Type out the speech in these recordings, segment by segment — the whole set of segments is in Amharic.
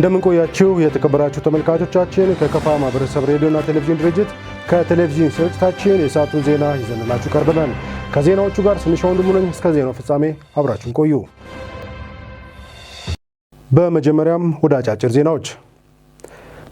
እንደምን ቆያችሁ የተከበራችሁ ተመልካቾቻችን። ከከፋ ማህበረሰብ ሬዲዮና ቴሌቪዥን ድርጅት ከቴሌቪዥን ስርጭታችን የሰዓቱን ዜና ይዘንላችሁ ቀርበናል። ከዜናዎቹ ጋር ስንሻው ወንድሙ ነኝ። እስከ ዜናው ፍጻሜ አብራችሁን ቆዩ። በመጀመሪያም ወደ አጫጭር ዜናዎች።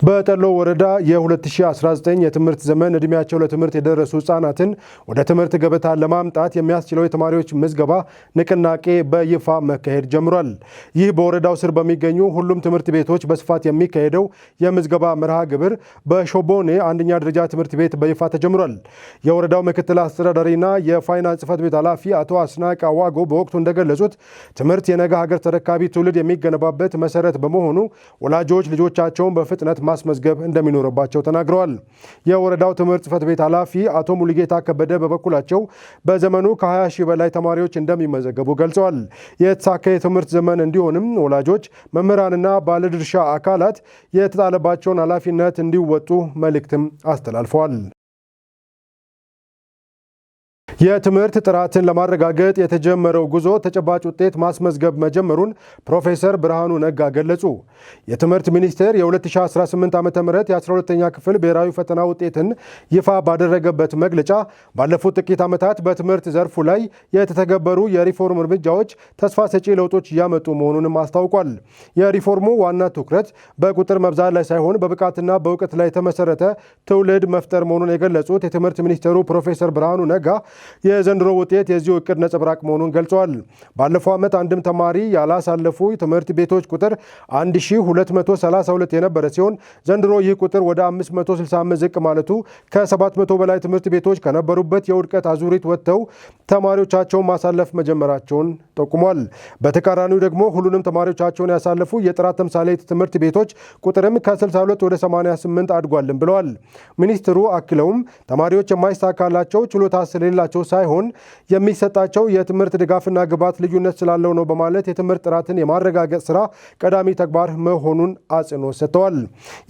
በጠሎ ወረዳ የ2019 የትምህርት ዘመን እድሜያቸው ለትምህርት የደረሱ ህጻናትን ወደ ትምህርት ገበታ ለማምጣት የሚያስችለው የተማሪዎች ምዝገባ ንቅናቄ በይፋ መካሄድ ጀምሯል። ይህ በወረዳው ስር በሚገኙ ሁሉም ትምህርት ቤቶች በስፋት የሚካሄደው የምዝገባ መርሃ ግብር በሾቦኔ አንደኛ ደረጃ ትምህርት ቤት በይፋ ተጀምሯል። የወረዳው ምክትል አስተዳዳሪና የፋይናንስ ጽሕፈት ቤት ኃላፊ አቶ አስናቃ ዋጎ በወቅቱ እንደገለጹት ትምህርት የነገ ሀገር ተረካቢ ትውልድ የሚገነባበት መሰረት በመሆኑ ወላጆች ልጆቻቸውን በፍጥነት ማስመዝገብ እንደሚኖርባቸው ተናግረዋል። የወረዳው ትምህርት ጽሕፈት ቤት ኃላፊ አቶ ሙሉጌታ ከበደ በበኩላቸው በዘመኑ ከ20 ሺህ በላይ ተማሪዎች እንደሚመዘገቡ ገልጸዋል። የተሳካ የትምህርት ዘመን እንዲሆንም ወላጆች፣ መምህራንና ባለድርሻ አካላት የተጣለባቸውን ኃላፊነት እንዲወጡ መልእክትም አስተላልፈዋል። የትምህርት ጥራትን ለማረጋገጥ የተጀመረው ጉዞ ተጨባጭ ውጤት ማስመዝገብ መጀመሩን ፕሮፌሰር ብርሃኑ ነጋ ገለጹ። የትምህርት ሚኒስቴር የ2018 ዓ.ም የ12ኛ ክፍል ብሔራዊ ፈተና ውጤትን ይፋ ባደረገበት መግለጫ ባለፉት ጥቂት ዓመታት በትምህርት ዘርፉ ላይ የተተገበሩ የሪፎርም እርምጃዎች ተስፋ ሰጪ ለውጦች እያመጡ መሆኑንም አስታውቋል። የሪፎርሙ ዋና ትኩረት በቁጥር መብዛት ላይ ሳይሆን በብቃትና በእውቀት ላይ የተመሰረተ ትውልድ መፍጠር መሆኑን የገለጹት የትምህርት ሚኒስቴሩ ፕሮፌሰር ብርሃኑ ነጋ የዘንድሮ ውጤት የዚሁ እቅድ ነጸብራቅ መሆኑን ገልጸዋል። ባለፈው ዓመት አንድም ተማሪ ያላሳለፉ ትምህርት ቤቶች ቁጥር 1232 የነበረ ሲሆን ዘንድሮ ይህ ቁጥር ወደ 565 ዝቅ ማለቱ ከ700 በላይ ትምህርት ቤቶች ከነበሩበት የውድቀት አዙሪት ወጥተው ተማሪዎቻቸውን ማሳለፍ መጀመራቸውን ጠቁሟል። በተቃራኒው ደግሞ ሁሉንም ተማሪዎቻቸውን ያሳለፉ የጥራት ተምሳሌት ትምህርት ቤቶች ቁጥርም ከ62 ወደ 88 አድጓልን ብለዋል። ሚኒስትሩ አክለውም ተማሪዎች የማይሳካላቸው ችሎታ ስለሌላቸው ሳይሆን የሚሰጣቸው የትምህርት ድጋፍና ግብዓት ልዩነት ስላለው ነው በማለት የትምህርት ጥራትን የማረጋገጥ ስራ ቀዳሚ ተግባር መሆኑን አጽንኦት ሰጥተዋል።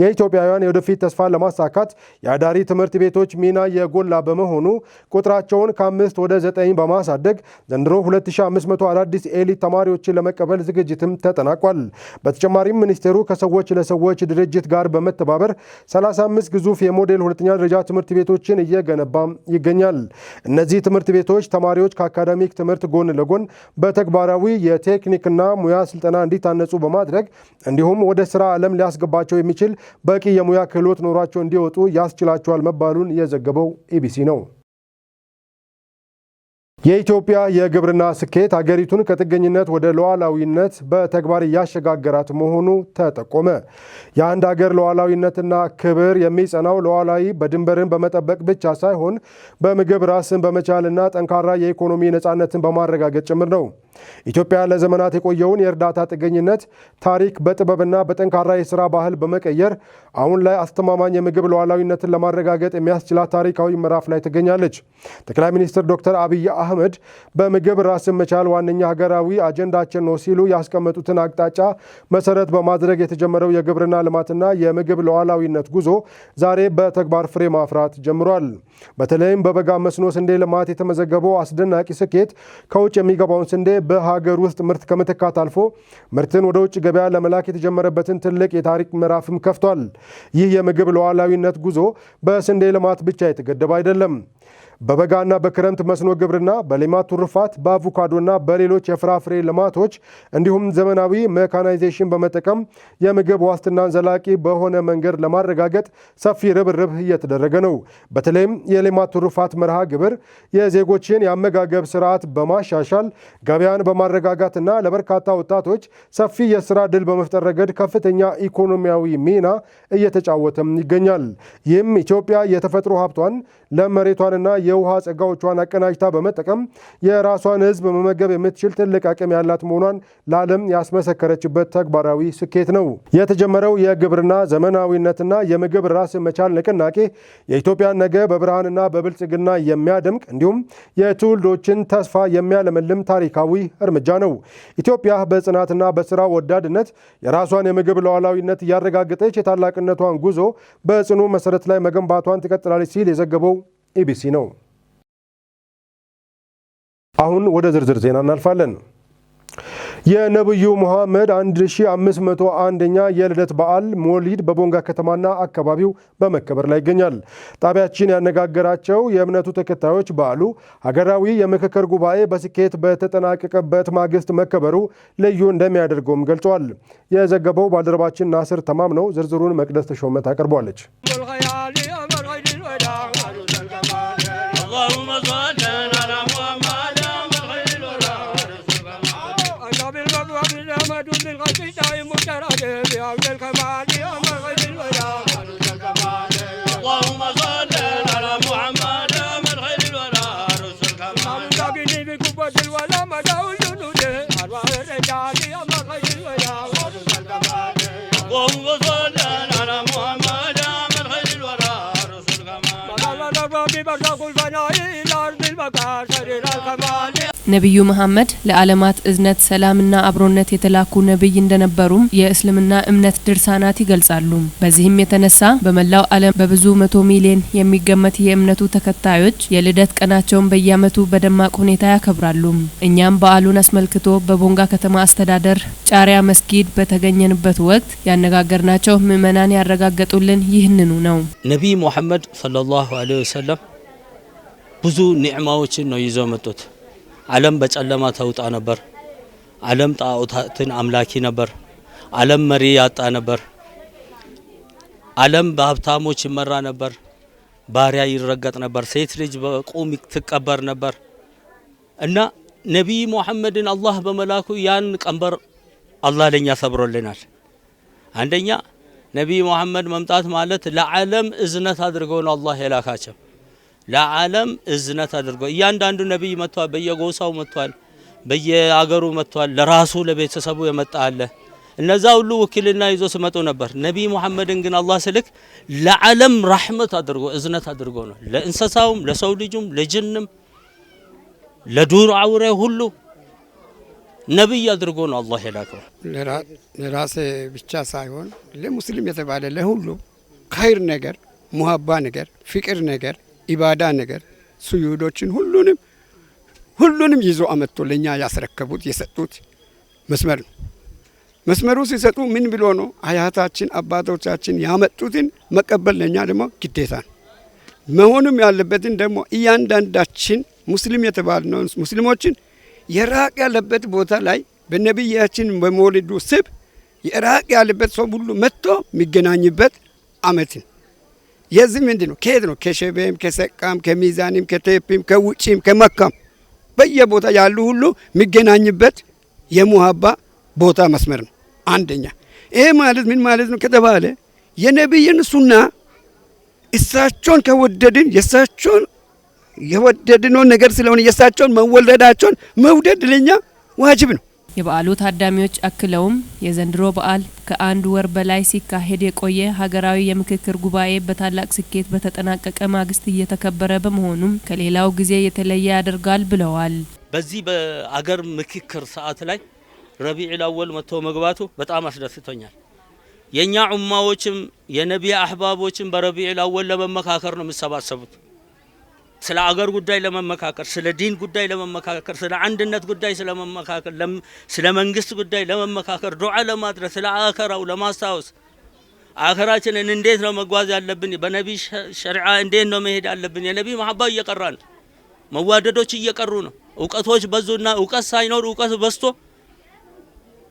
የኢትዮጵያውያን የወደፊት ተስፋ ለማሳካት የአዳሪ ትምህርት ቤቶች ሚና የጎላ በመሆኑ ቁጥራቸውን ከ5 ወደ 9 በማሳደግ ዘንድሮ 2500 አዳዲስ ኤሊት ተማሪዎችን ለመቀበል ዝግጅትም ተጠናቋል። በተጨማሪም ሚኒስቴሩ ከሰዎች ለሰዎች ድርጅት ጋር በመተባበር 35 ግዙፍ የሞዴል ሁለተኛ ደረጃ ትምህርት ቤቶችን እየገነባ ይገኛል። እነዚህ ትምህርት ቤቶች ተማሪዎች ከአካዳሚክ ትምህርት ጎን ለጎን በተግባራዊ የቴክኒክና ሙያ ስልጠና እንዲታነጹ በማድረግ እንዲሁም ወደ ስራ ዓለም ሊያስገባቸው የሚችል በቂ የሙያ ክህሎት ኖሯቸው እንዲወጡ ያስችላቸዋል መባሉን የዘገበው ኢቢሲ ነው። የኢትዮጵያ የግብርና ስኬት ሀገሪቱን ከጥገኝነት ወደ ሉዓላዊነት በተግባር እያሸጋገራት መሆኑ ተጠቆመ። የአንድ ሀገር ሉዓላዊነትና ክብር የሚጸናው ሉዓላዊ በድንበርን በመጠበቅ ብቻ ሳይሆን በምግብ ራስን በመቻልና ጠንካራ የኢኮኖሚ ነፃነትን በማረጋገጥ ጭምር ነው። ኢትዮጵያ ለዘመናት የቆየውን የእርዳታ ጥገኝነት ታሪክ በጥበብና በጠንካራ የሥራ ባህል በመቀየር አሁን ላይ አስተማማኝ የምግብ ሉዓላዊነትን ለማረጋገጥ የሚያስችላት ታሪካዊ ምዕራፍ ላይ ትገኛለች። ጠቅላይ ሚኒስትር ዶክተር አብይ አህመድ በምግብ ራስን መቻል ዋነኛ ሀገራዊ አጀንዳችን ነው ሲሉ ያስቀመጡትን አቅጣጫ መሰረት በማድረግ የተጀመረው የግብርና ልማትና የምግብ ሉዓላዊነት ጉዞ ዛሬ በተግባር ፍሬ ማፍራት ጀምሯል። በተለይም በበጋ መስኖ ስንዴ ልማት የተመዘገበው አስደናቂ ስኬት ከውጭ የሚገባውን ስንዴ በሀገር ውስጥ ምርት ከመተካት አልፎ ምርትን ወደ ውጭ ገበያ ለመላክ የተጀመረበትን ትልቅ የታሪክ ምዕራፍም ከፍቷል። ይህ የምግብ ሉዓላዊነት ጉዞ በስንዴ ልማት ብቻ የተገደበ አይደለም። በበጋና በክረምት መስኖ ግብርና፣ በሌማት ትሩፋት፣ በአቮካዶና በሌሎች የፍራፍሬ ልማቶች እንዲሁም ዘመናዊ ሜካናይዜሽን በመጠቀም የምግብ ዋስትናን ዘላቂ በሆነ መንገድ ለማረጋገጥ ሰፊ ርብርብ እየተደረገ ነው። በተለይም የሌማት ትሩፋት መርሃ ግብር የዜጎችን የአመጋገብ ስርዓት በማሻሻል ገበያን በማረጋጋትና ለበርካታ ወጣቶች ሰፊ የስራ ዕድል በመፍጠር ረገድ ከፍተኛ ኢኮኖሚያዊ ሚና እየተጫወተም ይገኛል። ይህም ኢትዮጵያ የተፈጥሮ ሀብቷን ለመሬቷንና የውሃ ጸጋዎቿን አቀናጅታ በመጠቀም የራሷን ሕዝብ መመገብ የምትችል ትልቅ አቅም ያላት መሆኗን ለዓለም ያስመሰከረችበት ተግባራዊ ስኬት ነው። የተጀመረው የግብርና ዘመናዊነትና የምግብ ራስ መቻል ንቅናቄ የኢትዮጵያን ነገ በብርሃንና በብልጽግና የሚያደምቅ እንዲሁም የትውልዶችን ተስፋ የሚያለመልም ታሪካዊ እርምጃ ነው። ኢትዮጵያ በጽናትና በስራ ወዳድነት የራሷን የምግብ ሉዓላዊነት እያረጋገጠች የታላቅነቷን ጉዞ በጽኑ መሰረት ላይ መገንባቷን ትቀጥላለች ሲል የዘገበው ኢቢሲ ነው። አሁን ወደ ዝርዝር ዜና እናልፋለን። የነብዩ መሐመድ 1501ኛ የልደት በዓል ሞሊድ በቦንጋ ከተማና አካባቢው በመከበር ላይ ይገኛል። ጣቢያችን ያነጋገራቸው የእምነቱ ተከታዮች በዓሉ ሀገራዊ የምክክር ጉባኤ በስኬት በተጠናቀቀበት ማግስት መከበሩ ልዩ እንደሚያደርገውም ገልጿል። የዘገበው ባልደረባችን ናስር ተማም ነው። ዝርዝሩን መቅደስ ተሾመ ታቀርቧለች። ነብዩ መሐመድ ለዓለማት እዝነት ሰላምና አብሮነት የተላኩ ነብይ እንደነበሩም የእስልምና እምነት ድርሳናት ይገልጻሉ። በዚህም የተነሳ በመላው ዓለም በብዙ 100 ሚሊዮን የሚገመት የእምነቱ ተከታዮች የልደት ቀናቸውን በየዓመቱ በደማቅ ሁኔታ ያከብራሉ። እኛም በዓሉን አስመልክቶ በቦንጋ ከተማ አስተዳደር ጫሪያ መስጊድ በተገኘንበት ወቅት ያነጋገርናቸው ምዕመናን ያረጋገጡልን ይህንኑ ነው። ነብይ መሐመድ ሰለላሁ ዐለይሂ ወሰለም ብዙ ኒዕማዎችን ነው ይዘው መጡት። ዓለም በጨለማ ተውጣ ነበር። ዓለም ጣዖታትን አምላኪ ነበር። ዓለም መሪ ያጣ ነበር። ዓለም በሀብታሞች ይመራ ነበር። ባሪያ ይረገጥ ነበር። ሴት ልጅ በቁም ትቀበር ነበር እና ነብይ መሐመድን አላህ በመላኩ ያን ቀንበር አላህ ለኛ ሰብሮልናል። አንደኛ ነብይ መሐመድ መምጣት ማለት ለዓለም እዝነት አድርጎ ነው አላህ የላካቸው። ለዓለም እዝነት አድርጎ እያንዳንዱ ነብይ መጥቷል። በየጎሳው መጥቷል። በየአገሩ መጥቷል። ለራሱ ለቤተሰቡ የመጣ አለ። እነዛ ሁሉ ወኪልና ይዞ ሲመጡ ነበር። ነብይ መሐመድን ግን አላህ ስልክ ለዓለም ረህመት አድርጎ እዝነት አድርጎ ነው። ለእንስሳውም፣ ለሰው ልጅም፣ ለጅንም፣ ለዱር አውሬ ሁሉ ነብይ አድርጎ ነው አላህ የላከው። ለራሴ ብቻ ሳይሆን ለሙስሊም የተባለ ለሁሉ ኸይር ነገር፣ ሙሀባ ነገር፣ ፍቅር ነገር፣ ኢባዳ ነገር ስዩዶችን ሁሉንም ይዞ አመጥቶ ለኛ ያስረከቡት የሰጡት መስመር ነው። መስመሩ ሲሰጡ ምን ብሎ ነው? አያታችን አባቶቻችን ያመጡትን መቀበል ለኛ ደግሞ ግዴታ ነው። መሆኑም ያለበትን ደግሞ እያንዳንዳችን ሙስሊም የተባልነው ሙስሊሞችን የራቅ ያለበት ቦታ ላይ በነብያችን በመውሊዱ ስብ የራቅ ያለበት ሰው ሁሉ መጥቶ የሚገናኝበት አመትን የዚህ ምንድነው? ከሄድ ነው ከሸቤም ከሰቃም ከሚዛንም ከቴፒም ከውጪም ከመካም በየቦታ ያሉ ሁሉ የሚገናኝበት የሙሀባ ቦታ መስመር ነው። አንደኛ ይሄ ማለት ምን ማለት ነው ከተባለ የነብይን ሱና እሳቸውን ከወደድን የእሳቸውን የወደድነው ነገር ስለሆነ የእሳቸውን መወለዳቸውን መውደድ ለኛ ዋጅብ ነው። የበዓሉ ታዳሚዎች አክለውም የዘንድሮ በዓል ከአንድ ወር በላይ ሲካሄድ የቆየ ሀገራዊ የምክክር ጉባኤ በታላቅ ስኬት በተጠናቀቀ ማግስት እየተከበረ በመሆኑም ከሌላው ጊዜ የተለየ ያደርጋል ብለዋል። በዚህ በአገር ምክክር ሰዓት ላይ ረቢዑል አወል መጥቶ መግባቱ በጣም አስደስቶኛል። የኛ ኡማዎችም የነቢይ አህባቦችም በረቢዑል አወል ለመመካከር ነው የሚሰባሰቡት። ስለ አገር ጉዳይ ለመመካከር፣ ስለ ዲን ጉዳይ ለመመካከር፣ ስለ አንድነት ጉዳይ ስለመመካከር፣ ስለ መንግስት ጉዳይ ለመመካከር፣ ዱዓ ለማድረግ፣ ስለ አኸራው ለማስታወስ፣ አኸራችንን እንዴት ነው መጓዝ ያለብን፣ በነብይ ሸሪዓ እንዴት ነው መሄድ ያለብን። የነብይ መሐባ እየቀራ ነው። መዋደዶች እየቀሩ ነው። እውቀቶች በዙና እውቀት ሳይኖር እውቀት በዝቶ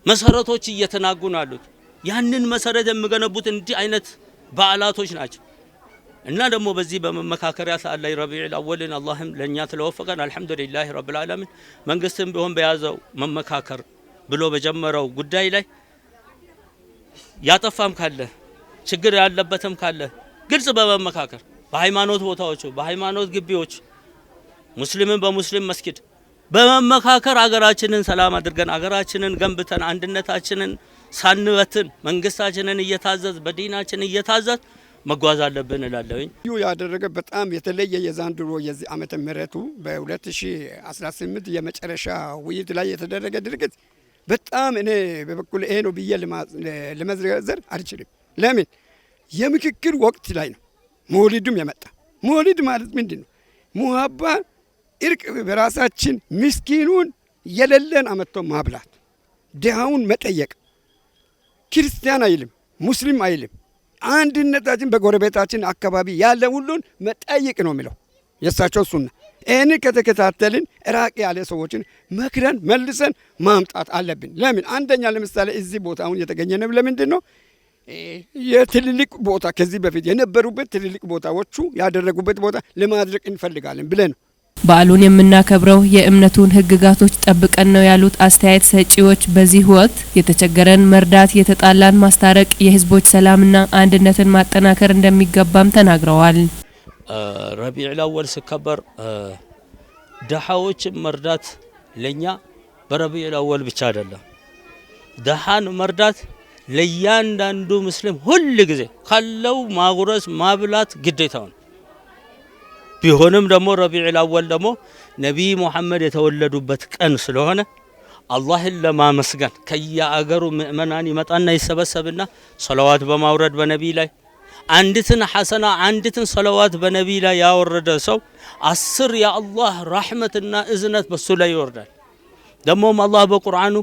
መሰረቶች እየተናጉ ነው ያሉት። ያንን መሰረት የሚገነቡት እንዲህ አይነት በዓላቶች ናቸው። እና ደግሞ በዚህ በመመካከሪያ ሰዓት ላይ ረቢዑል አወልን አላህም ለኛ ስለወፈቀን አልহামዱሊላህ ረብል ዓለሚን መንግስትም ቢሆን በያዘው መመካከር ብሎ በጀመረው ጉዳይ ላይ ያጠፋም ካለ ችግር ያለበትም ካለ ግልጽ በመመካከር በሃይማኖት ቦታዎች በሃይማኖት ግቢዎች ሙስሊምን በሙስሊም መስጊድ በመመካከር አገራችንን ሰላም አድርገን አገራችንን ገንብተን አንድነታችንን ሳንበትን መንግስታችንን እየታዘዝ በዲናችን እየታዘዝ መጓዝ አለብን እላለሁኝ። ያደረገ በጣም የተለየ የዛንድሮ የዚህ ዓመተ ምህረቱ በ2018 የመጨረሻ ውይይት ላይ የተደረገ ድርጊት በጣም እኔ በበኩል ይሄ ነው ብዬ ለመዘርዘር አልችልም። ለምን የምክክር ወቅት ላይ ነው መውሊድም የመጣ። መውሊድ ማለት ምንድነው? ሙሀባ እርቅ በራሳችን ምስኪኑን የሌለን አመጥቶ ማብላት ድሃውን መጠየቅ። ክርስቲያን አይልም፣ ሙስሊም አይልም። አንድነታችን በጎረቤታችን አካባቢ ያለ ሁሉን መጠየቅ ነው የሚለው የእሳቸው ሱና። ይህንን ከተከታተልን ራቅ ያለ ሰዎችን መክረን መልሰን ማምጣት አለብን። ለምን አንደኛ ለምሳሌ እዚህ ቦታ አሁን የተገኘነው ለምንድን ነው? የትልልቅ ቦታ ከዚህ በፊት የነበሩበት ትልልቅ ቦታዎቹ ያደረጉበት ቦታ ለማድረግ እንፈልጋለን ብለን ነው። በዓሉን የምናከብረው የእምነቱን ሕግጋቶች ጠብቀን ነው ያሉት አስተያየት ሰጪዎች በዚህ ወቅት የተቸገረን መርዳት፣ የተጣላን ማስታረቅ፣ የህዝቦች ሰላምና አንድነትን ማጠናከር እንደሚገባም ተናግረዋል። ረቢዑል አወል ሲከበር ድሃዎችን መርዳት ለኛ በረቢዑል አወል ብቻ አይደለም። ድሃን መርዳት ለእያንዳንዱ ሙስሊም ሁል ጊዜ ካለው ማጉረስ ማብላት ግዴታው ነው። ቢሆንም ደግሞ ረቢዑል አወል ደግሞ ነቢይ ሙሐመድ የተወለዱበት ቀን ስለሆነ አላህን ለማመስገን ከየአገሩ ምእመናን ይመጣና ይሰበሰብና ሰለዋት በማውረድ በነቢይ ላይ አንዲትን ሐሰና አንዲትን ሰለዋት በነቢይ ላይ ያወረደ ሰው 10 የአላህ ረሕመትና እዝነት በሱ ላይ ይወርዳል። ደሞም አላህ በቁርአኑ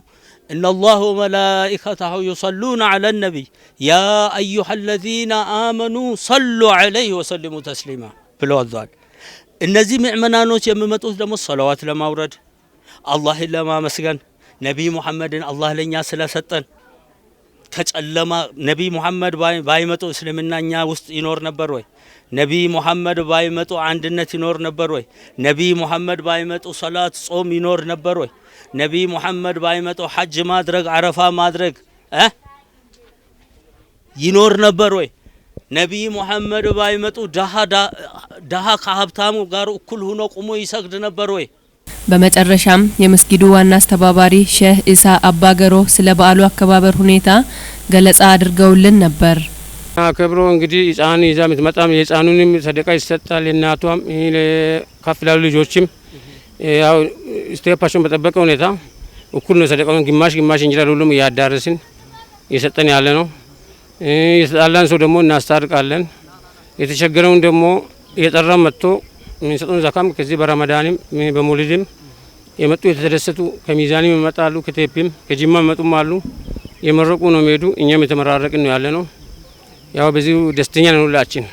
ኢነላሁ ወመላኢከተሁ ዩሰሉነ ዐለ ነቢይ ያ አዩሃ ለዚነ አመኑ ሰሉ ዐለይሂ ወሰሊሙ ተስሊማ ብለው አዘዋል። እነዚህ ምእመናኖች የሚመጡት ደግሞ ሰለዋት ለማውረድ አላህን ለማመስገን ነቢይ ሙሐመድን አላህ ለኛ ስለሰጠን ከጨለማ ነቢይ ሙሐመድ ባይመጡ እስልምና እኛ ውስጥ ይኖር ነበር ወይ? ነቢይ ሙሐመድ ባይመጡ አንድነት ይኖር ነበር ወይ? ነቢይ ሙሐመድ ባይመጡ ሰላት ጾም ይኖር ነበር ወይ? ነቢይ ሙሐመድ ባይመጡ ሐጅ ማድረግ አረፋ ማድረግ ይኖር ነበር ወይ? ነቢይ ሙሐመድ ባይመጡ ደሃ ከሀብታሙ ጋር እኩል ሆኖ ቁሞ ይሰግድ ነበር ወይ? በመጨረሻም የመስጊዱ ዋና አስተባባሪ ሼህ ኢሳ አባገሮ ስለ በዓሉ አከባበር ሁኔታ ገለጻ አድርገውልን ነበር። አከብሮ እንግዲህ ህፃን ይዛ የምትመጣም የህፃኑንም ሰደቃ ይሰጣል። የእናቷም ከፍ ላሉ ልጆችም ያው ስቴፓቸውን በጠበቀ ሁኔታ እኩል ነው ሰደቃውን ግማሽ እንጀራ ሁሉም እያዳረስን እየሰጠን ያለ ነው። የተጣላን ሰው ደግሞ እናስታርቃለን። የተቸገረውን ደግሞ እየጠራን መጥቶ የሚሰጡን ዘካም ከዚህ በረመዳንም በመውሊድም የመጡ የተደሰቱ ከሚዛንም ይመጣሉ፣ ከቴፒም ከጅማ ይመጡም አሉ። የመረቁ ነው የሚሄዱ። እኛም የተመራረቅን ነው ያለ ነው። ያው በዚሁ ደስተኛ ነን ሁላችን።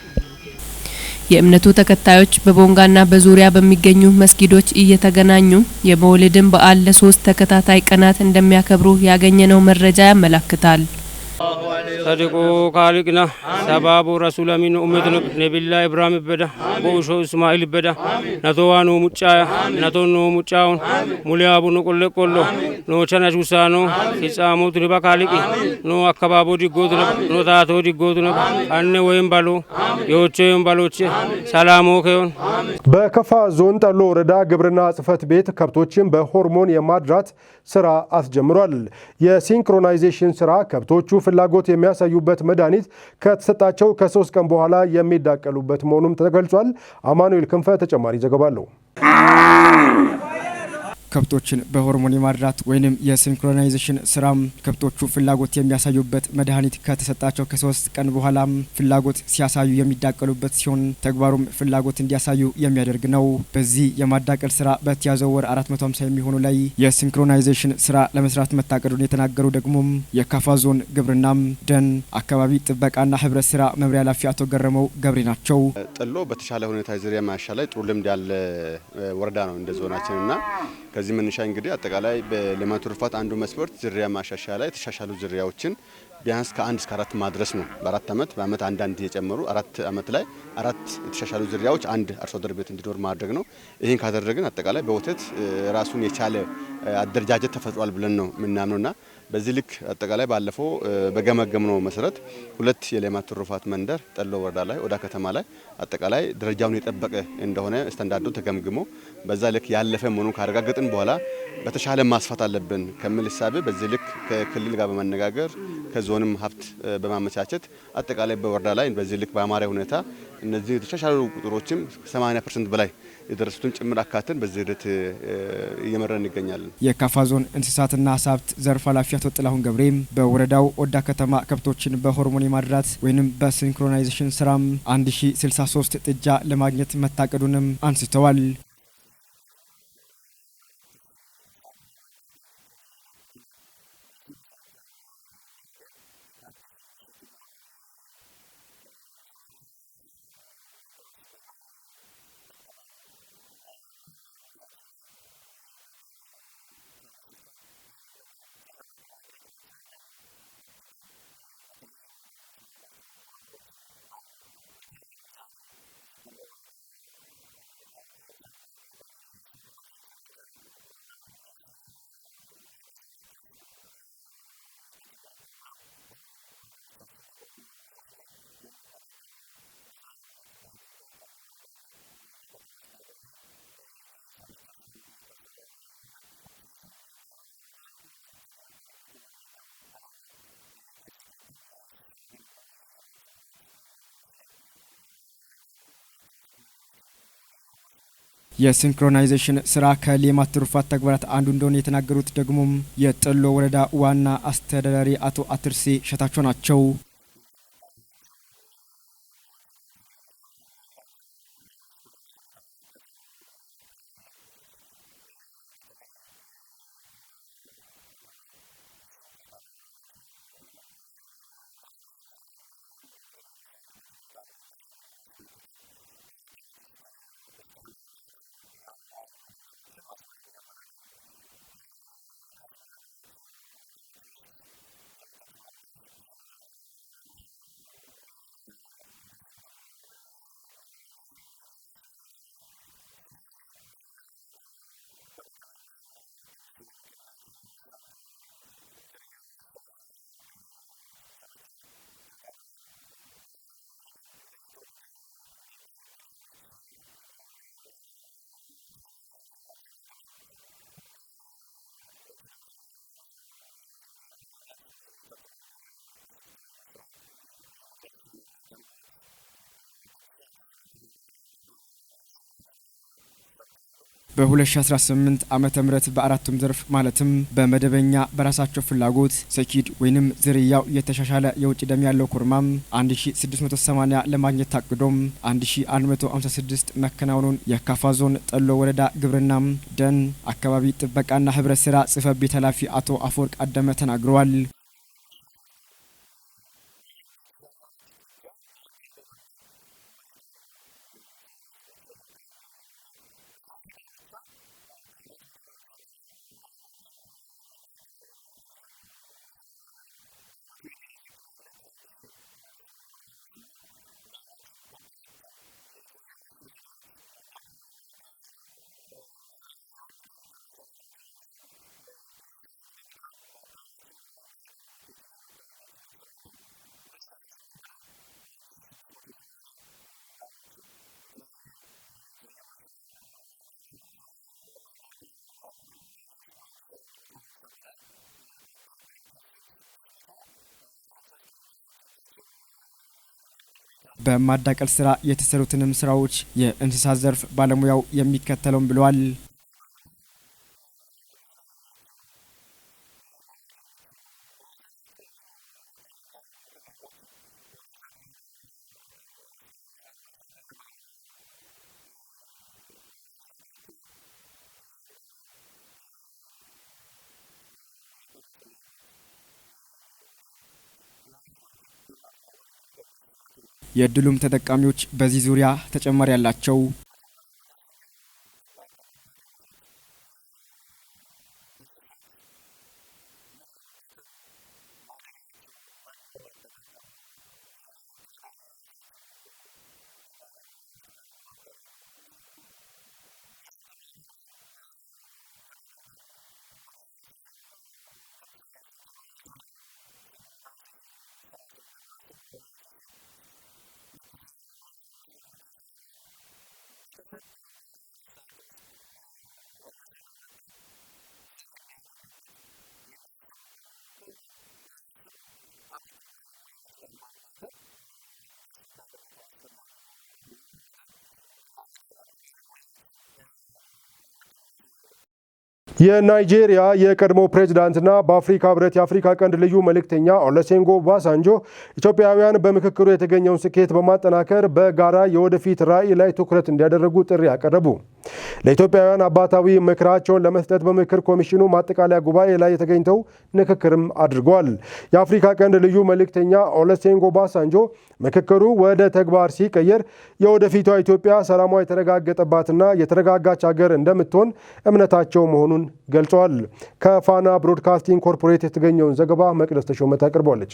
የእምነቱ ተከታዮች በቦንጋና በዙሪያ በሚገኙ መስጊዶች እየተገናኙ የመውሊድን በዓል ለ3 ተከታታይ ቀናት እንደሚያከብሩ ያገኘነው መረጃ ያመለክታል። ሰድቆ ካሊቅና ሰባቡ ረሱል አሚን ኡመት ነቢላ ኢብራሂም በዳ ቦሾ እስማኤል በዳ ነቶዋኑ ሙጫ ነቶኑ ሙጫውን ሙሊያቡ ነቆለ ቆሎ ኖ ቸናሽ ውሳኖ ሲጻሙት ንባ ካሊቂ ኖ አካባቡ ዲጎት ኖ ታቶ ዲጎት ነው አነ ወይም ባሎ የዎቼም ባሎች ሰላሙ ከሆን በከፋ ዞን ጠሎ ወረዳ ግብርና ጽሕፈት ቤት ከብቶችን በሆርሞን የማድራት ስራ አስጀምሯል። የሲንክሮናይዜሽን ስራ ከብቶቹ ፍላጎት የሚያሳዩበት መድኃኒት ከተሰጣቸው ከ3 ቀን በኋላ የሚዳቀሉበት መሆኑም ተገልጿል። አማኑኤል ክንፈ ተጨማሪ ዘገባ አለው። ከብቶችን በሆርሞን የማድራት ወይንም የሲንክሮናይዜሽን ስራም ከብቶቹ ፍላጎት የሚያሳዩበት መድኃኒት ከተሰጣቸው ከ3 ቀን በኋላም ፍላጎት ሲያሳዩ የሚዳቀሉበት ሲሆን ተግባሩም ፍላጎት እንዲያሳዩ የሚያደርግ ነው። በዚህ የማዳቀል ስራ በተያዘው ወር 450 የሚሆኑ ላይ የሲንክሮናይዜሽን ስራ ለመስራት መታቀዱን የተናገሩ ደግሞ የካፋ ዞን ግብርናም ደን አካባቢ ጥበቃና ህብረት ስራ መምሪያ ኃላፊ አቶ ገረመው ገብሬ ናቸው። ጠሎ በተሻለ ሁኔታ ዝርያ ማሻሻል ጥሩ ልምድ ያለ ወረዳ ነው እንደ ዞናችንና ከዚህ መነሻ እንግዲህ አጠቃላይ በልማት ትሩፋት አንዱ መስፈርት ዝርያ ማሻሻያ ላይ የተሻሻሉ ዝርያዎችን ቢያንስ ከ1 እስከ 4 ማድረስ ነው። በ4 አመት በአመት አንዳንድ የጨመሩ 4 አመት ላይ 4 የተሻሻሉ ዝርያዎች አንድ አርሶ አደር ቤት እንዲኖር ማድረግ ነው። ይህን ካደረግን አጠቃላይ በወተት ራሱን የቻለ አደረጃጀት ተፈጥሯል ብለን ነው የምናምነውና በዚህ ልክ አጠቃላይ ባለፈው በገመገምነው መሰረት 2 የልማት ትሩፋት መንደር ጠሎ ወረዳ ላይ ወዳ ከተማ ላይ አጠቃላይ ደረጃውን የጠበቀ እንደሆነ ስታንዳርዱ ተገምግሞ በዛ ልክ ያለፈ መሆኑን ካረጋገጥን በኋላ በተሻለ ማስፋት አለብን ከሚል ሐሳብ በዚህ ልክ ከክልል ጋር በመነጋገር ከዞንም ሀብት በማመቻቸት አጠቃላይ በወረዳ ላይ በዚህ ልክ በአማራ ሁኔታ እነዚህ የተሻሻሉ ቁጥሮችም 80% በላይ የደረሱትን ጭምር አካተን በዚህ ሂደት እየመራን እንገኛለን። የካፋ ዞን እንስሳትና ዓሳ ሀብት ዘርፍ ኃላፊ አቶ ጥላሁን ገብሬም በወረዳው ኦዳ ከተማ ከብቶችን በሆርሞን የማድራት ወይንም በሲንክሮናይዜሽን ስራም 1063 ጥጃ ለማግኘት መታቀዱንም አንስተዋል። የሲንክሮናይዜሽን ስራ ከሌማት ትሩፋት ተግባራት አንዱ እንደሆነ የተናገሩት ደግሞ የጠሎ ወረዳ ዋና አስተዳዳሪ አቶ አትርሴ ሸታቸው ናቸው። በ2018 ዓመተ ምህረት በአራቱም ዘርፍ ማለትም በመደበኛ በራሳቸው ፍላጎት ሰኪድ ወይንም ዝርያው የተሻሻለ የውጭ ደም ያለው ኩርማም 1680 ለማግኘት ታቅዶም 1156 መከናወኑን የካፋ ዞን ጠሎ ወረዳ ግብርና ደን አካባቢ ጥበቃና ህብረት ስራ ጽሕፈት ቤት ኃላፊ አቶ አፈወርቅ አደመ ተናግረዋል። በማዳቀል ስራ የተሰሩትንም ስራዎች የእንስሳት ዘርፍ ባለሙያው የሚከተለውን ብለዋል። የድሉም ተጠቃሚዎች በዚህ ዙሪያ ተጨማሪ ያላቸው የናይጄሪያ የቀድሞ ፕሬዝዳንትና በአፍሪካ ህብረት የአፍሪካ ቀንድ ልዩ መልእክተኛ ኦሉሴጉን ኦባሳንጆ ኢትዮጵያውያን በምክክሩ የተገኘውን ስኬት በማጠናከር በጋራ የወደፊት ራዕይ ላይ ትኩረት እንዲያደርጉ ጥሪ ያቀረቡ። ለኢትዮጵያውያን አባታዊ ምክራቸውን ለመስጠት በምክክር ኮሚሽኑ ማጠቃለያ ጉባኤ ላይ የተገኝተው ንክክርም አድርገዋል። የአፍሪካ ቀንድ ልዩ መልእክተኛ ኦሉሴጉን ኦባሳንጆ ምክክሩ ወደ ተግባር ሲቀየር የወደፊቷ ኢትዮጵያ ሰላሟ የተረጋገጠባትና የተረጋጋች ሀገር እንደምትሆን እምነታቸው መሆኑን ገልጸዋል። ከፋና ብሮድካስቲንግ ኮርፖሬት የተገኘውን ዘገባ መቅደስ ተሾመ ታቀርባለች።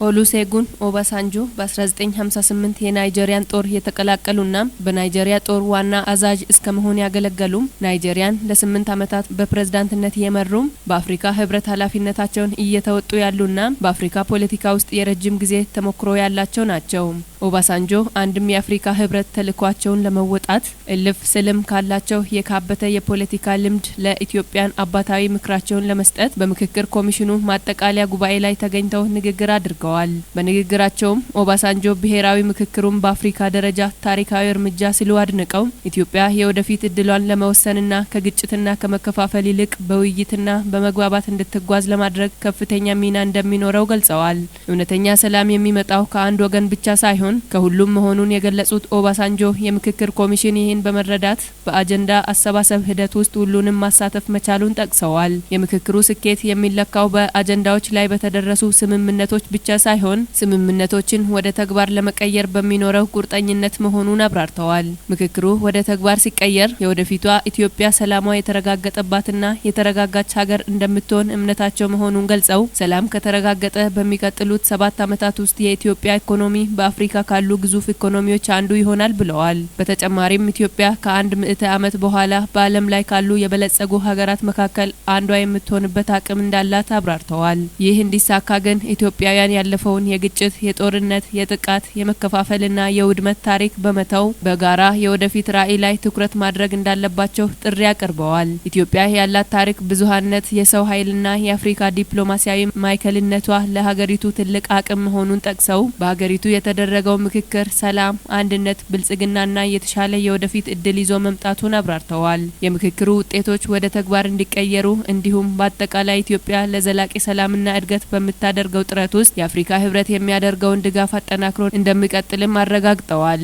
ኦሉሴጉን ኦባሳንጆ በ1958 የናይጄሪያን ጦር የተቀላቀሉና በናይጄሪያ ጦር ዋና አዛዥ እስከ መሆን ያገለገሉም ናይጄሪያን ለ8 ዓመታት በፕሬዝዳንትነት የመሩም በአፍሪካ ህብረት ኃላፊነታቸውን እየተወጡ ያሉና በአፍሪካ ፖለቲካ ውስጥ የረጅም ጊዜ ተሞክሮ ያላቸው ናቸው። ኦባሳንጆ አንድም የአፍሪካ ህብረት ተልዕኳቸውን ለመወጣት እልፍ ስልም ካላቸው የካበተ የፖለቲካ ልምድ ለኢትዮጵያን አባታዊ ምክራቸውን ለመስጠት በምክክር ኮሚሽኑ ማጠቃለያ ጉባኤ ላይ ተገኝተው ንግግር አድርገዋል። አብራርተዋል። በንግግራቸውም ኦባሳንጆ ብሔራዊ ምክክሩን በአፍሪካ ደረጃ ታሪካዊ እርምጃ ሲሉ አድንቀው ኢትዮጵያ የወደፊት እድሏን ለመወሰንና ከግጭትና ከመከፋፈል ይልቅ በውይይትና በመግባባት እንድትጓዝ ለማድረግ ከፍተኛ ሚና እንደሚኖረው ገልጸዋል። እውነተኛ ሰላም የሚመጣው ከአንድ ወገን ብቻ ሳይሆን ከሁሉም መሆኑን የገለጹት ኦባሳንጆ የምክክር ኮሚሽን ይህን በመረዳት በአጀንዳ አሰባሰብ ሂደት ውስጥ ሁሉንም ማሳተፍ መቻሉን ጠቅሰዋል። የምክክሩ ስኬት የሚለካው በአጀንዳዎች ላይ በተደረሱ ስምምነቶች ብቻ ሳይሆን ስምምነቶችን ወደ ተግባር ለመቀየር በሚኖረው ቁርጠኝነት መሆኑን አብራርተዋል። ምክክሩ ወደ ተግባር ሲቀየር የወደፊቷ ኢትዮጵያ ሰላሟ የተረጋገጠባትና የተረጋጋች ሀገር እንደምትሆን እምነታቸው መሆኑን ገልጸው ሰላም ከተረጋገጠ በሚቀጥሉት 7 ዓመታት ውስጥ የኢትዮጵያ ኢኮኖሚ በአፍሪካ ካሉ ግዙፍ ኢኮኖሚዎች አንዱ ይሆናል ብለዋል። በተጨማሪም ኢትዮጵያ ከ1 ምዕተ ዓመት በኋላ በዓለም ላይ ካሉ የበለጸጉ ሀገራት መካከል አንዷ የምትሆንበት አቅም እንዳላት አብራርተዋል። ይህ እንዲሳካ ግን ኢትዮጵያውያን ያለፈውን የግጭት፣ የጦርነት፣ የጥቃት፣ የመከፋፈልና የውድመት ታሪክ በመተው በጋራ የወደፊት ራዕይ ላይ ትኩረት ማድረግ እንዳለባቸው ጥሪ አቅርበዋል። ኢትዮጵያ ያላት ታሪክ ብዙሃነት፣ የሰው ኃይልና የአፍሪካ ዲፕሎማሲያዊ ማዕከልነቷ ለሀገሪቱ ትልቅ አቅም መሆኑን ጠቅሰው በሀገሪቱ የተደረገው ምክክር ሰላም፣ አንድነት፣ ብልጽግናና የተሻለ የወደፊት እድል ይዞ መምጣቱን አብራርተዋል። የምክክሩ ውጤቶች ወደ ተግባር እንዲቀየሩ እንዲሁም በአጠቃላይ ኢትዮጵያ ለዘላቂ ሰላምና እድገት በምታደርገው ጥረት ውስጥ የአፍሪካ ህብረት የሚያደርገውን ድጋፍ አጠናክሮ እንደሚቀጥልም አረጋግጠዋል።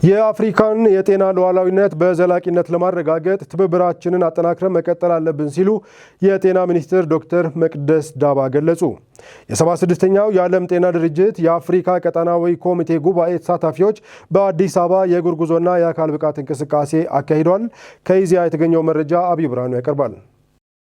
የአፍሪካን የጤና ሉዓላዊነት በዘላቂነት ለማረጋገጥ ትብብራችንን አጠናክረን መቀጠል አለብን ሲሉ የጤና ሚኒስትር ዶክተር መቅደስ ዳባ ገለጹ። የ76ኛው የዓለም ጤና ድርጅት የአፍሪካ ቀጠናዊ ኮሚቴ ጉባኤ ተሳታፊዎች በአዲስ አበባ የእግር ጉዞና የአካል ብቃት እንቅስቃሴ አካሂዷል። ከኢዜአ የተገኘው መረጃ አብይ ብርሃኑ ያቀርባል።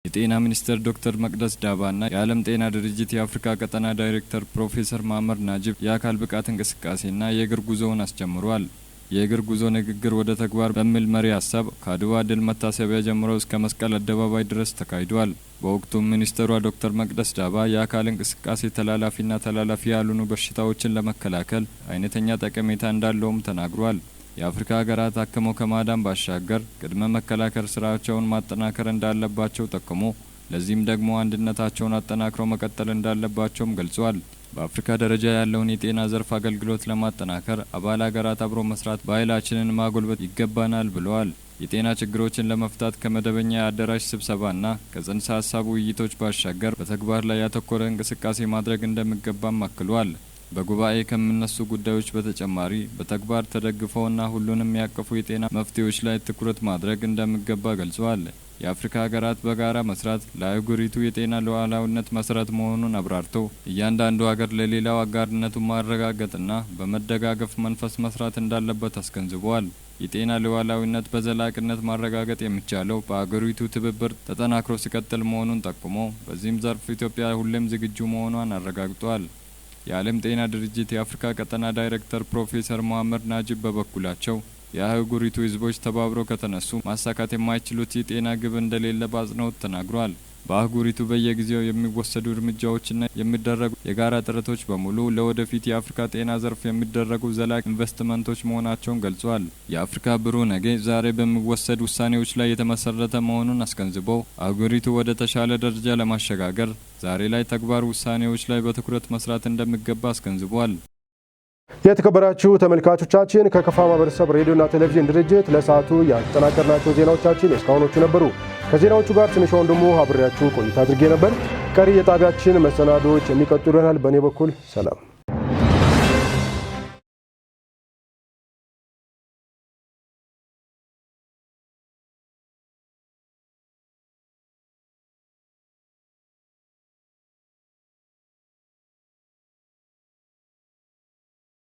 የጤና ሚኒስትር ዶክተር መቅደስ ዳባና የዓለም ጤና ድርጅት የአፍሪካ ቀጠና ዳይሬክተር ፕሮፌሰር ማመር ናጅብ የአካል ብቃት እንቅስቃሴና የእግር ጉዞውን አስጀምሯል። የእግር ጉዞ ንግግር ወደ ተግባር በሚል መሪ ሀሳብ ከአድዋ ድል መታሰቢያ ጀምሮ እስከ መስቀል አደባባይ ድረስ ተካሂዷል። በወቅቱም ሚኒስትሯ ዶክተር መቅደስ ዳባ የአካል እንቅስቃሴ ተላላፊና ተላላፊ ያልሆኑ በሽታዎችን ለመከላከል አይነተኛ ጠቀሜታ እንዳለውም ተናግሯል። የአፍሪካ ሀገራት አክመው ከማዳን ባሻገር ቅድመ መከላከል ስራቸውን ማጠናከር እንዳለባቸው ጠቅሞ ለዚህም ደግሞ አንድነታቸውን አጠናክረው መቀጠል እንዳለባቸውም ገልጿል። በአፍሪካ ደረጃ ያለውን የጤና ዘርፍ አገልግሎት ለማጠናከር አባል ሀገራት አብሮ መስራት ባህላችንን ማጎልበት ይገባናል ብለዋል። የጤና ችግሮችን ለመፍታት ከመደበኛ የአዳራሽ ስብሰባና ከጽንሰ ሀሳብ ውይይቶች ባሻገር በተግባር ላይ ያተኮረ እንቅስቃሴ ማድረግ እንደሚገባም አክሏል። በጉባኤ ከሚነሱ ጉዳዮች በተጨማሪ በተግባር ተደግፈውና ሁሉንም ያቀፉ የጤና መፍትሄዎች ላይ ትኩረት ማድረግ እንደሚገባ ገልጸዋል። የአፍሪካ ሀገራት በጋራ መስራት ለአህጉሪቱ የጤና ሉዓላዊነት መሰረት መሆኑን አብራርተው እያንዳንዱ ሀገር ለሌላው አጋርነቱን ማረጋገጥና በመደጋገፍ መንፈስ መስራት እንዳለበት አስገንዝበዋል። የጤና ሉዓላዊነት በዘላቂነት ማረጋገጥ የሚቻለው በአገሪቱ ትብብር ተጠናክሮ ሲቀጥል መሆኑን ጠቁሞ በዚህም ዘርፍ ኢትዮጵያ ሁሌም ዝግጁ መሆኗን አረጋግጧል። የዓለም ጤና ድርጅት የአፍሪካ ቀጠና ዳይሬክተር ፕሮፌሰር መሐመድ ናጅብ በበኩላቸው የአህጉሪቱ ህዝቦች ተባብረው ከተነሱ ማሳካት የማይችሉት የጤና ግብ እንደሌለ በአጽንኦት ተናግሯል። በአህጉሪቱ በየጊዜው የሚወሰዱ እርምጃዎችና የሚደረጉ የጋራ ጥረቶች በሙሉ ለወደፊት የአፍሪካ ጤና ዘርፍ የሚደረጉ ዘላቂ ኢንቨስትመንቶች መሆናቸውን ገልጿል። የአፍሪካ ብሩህ ነገ ዛሬ በሚወሰዱ ውሳኔዎች ላይ የተመሰረተ መሆኑን አስገንዝበው አህጉሪቱ ወደ ተሻለ ደረጃ ለማሸጋገር ዛሬ ላይ ተግባር ውሳኔዎች ላይ በትኩረት መስራት እንደሚገባ አስገንዝቧል። የተከበራችሁ ተመልካቾቻችን ከከፋ ማህበረሰብ ሬዲዮና ቴሌቪዥን ድርጅት ለሰዓቱ ያጠናቀርናቸው ዜናዎቻችን እስካሁኖቹ ነበሩ። ከዜናዎቹ ጋር ትንሽ ወንድሙ አብሬያችሁ ቆይታ አድርጌ ነበር። ቀሪ የጣቢያችን መሰናዶዎች የሚቀጥሉ ይሆናል። በእኔ በኩል ሰላም።